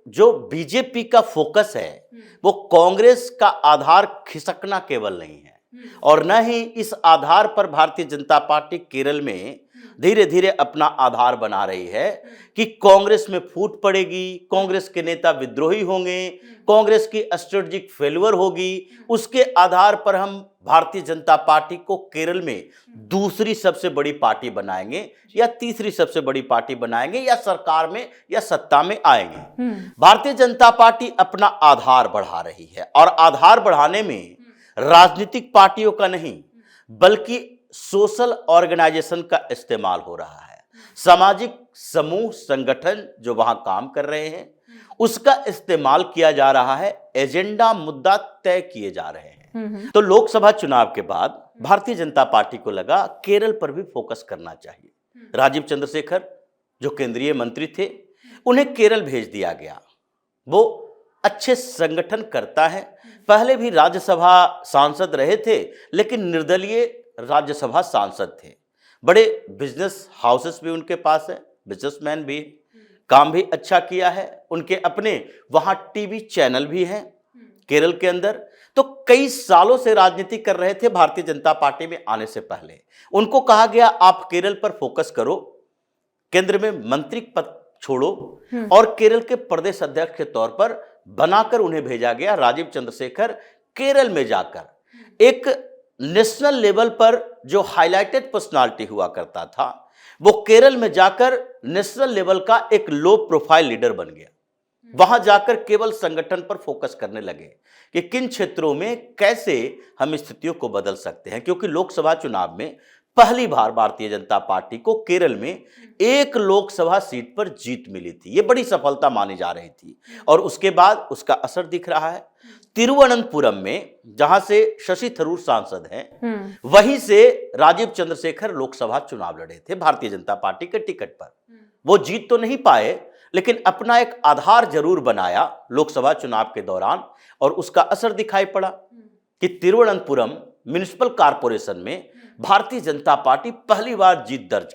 जो बीजेपी का फोकस है वो कांग्रेस का आधार खिसकना केवल नहीं है, और न ही इस आधार पर भारतीय जनता पार्टी केरल में धीरे धीरे अपना आधार बना रही है कि कांग्रेस में फूट पड़ेगी, कांग्रेस के नेता विद्रोही होंगे, कांग्रेस की स्ट्रेटेजिक फेल्यूर होगी, उसके आधार पर हम भारतीय जनता पार्टी को केरल में दूसरी सबसे बड़ी पार्टी बनाएंगे या तीसरी सबसे बड़ी पार्टी बनाएंगे या सरकार में या सत्ता में आएंगे। भारतीय जनता पार्टी अपना आधार बढ़ा रही है, और आधार बढ़ाने में राजनीतिक पार्टियों का नहीं बल्कि सोशल ऑर्गेनाइजेशन का इस्तेमाल हो रहा है। सामाजिक समूह संगठन जो वहां काम कर रहे हैं उसका इस्तेमाल किया जा रहा है, एजेंडा मुद्दा तय किए जा रहे हैं। तो लोकसभा चुनाव के बाद भारतीय जनता पार्टी को लगा केरल पर भी फोकस करना चाहिए। राजीव चंद्रशेखर जो केंद्रीय मंत्री थे उन्हें केरल भेज दिया गया। वो अच्छे संगठन करता है, पहले भी राज्यसभा सांसद रहे थे लेकिन निर्दलीय राज्यसभा सांसद थे। बड़े बिजनेस हाउसेस भी उनके पास है, बिजनेसमैन भी, काम भी अच्छा किया है, उनके अपने वहां टीवी चैनल भी हैं केरल के अंदर। तो कई सालों से राजनीति कर रहे थे भारतीय जनता पार्टी में आने से पहले। उनको कहा गया आप केरल पर फोकस करो, केंद्र में मंत्री पद छोड़ो, और केरल के प्रदेश अध्यक्ष के तौर पर बनाकर उन्हें भेजा गया। राजीव चंद्रशेखर केरल में जाकर एक नेशनल लेवल पर जो हाईलाइटेड पर्सनालिटी हुआ करता था वो केरल में जाकर नेशनल लेवल का एक लो प्रोफाइल लीडर बन गया। वहां जाकर केवल संगठन पर फोकस करने लगे कि किन क्षेत्रों में कैसे हम स्थितियों को बदल सकते हैं, क्योंकि लोकसभा चुनाव में पहली बार भारतीय जनता पार्टी को केरल में एक लोकसभा सीट पर जीत मिली थी। ये बड़ी सफलता मानी जा रही थी और उसके बाद उसका असर दिख रहा है। तिरुवनंतपुरम में जहां से शशि थरूर सांसद हैं, वहीं से राजीव चंद्रशेखर लोकसभा चुनाव लड़े थे भारतीय जनता पार्टी के टिकट पर। वो जीत तो नहीं पाए लेकिन अपना एक आधार जरूर बनाया लोकसभा चुनाव के दौरान, और उसका असर दिखाई पड़ा कि तिरुवनंतपुरम म्युनिसिपल कॉर्पोरेशन में भारतीय जनता पार्टी पहली बार जीत दर्ज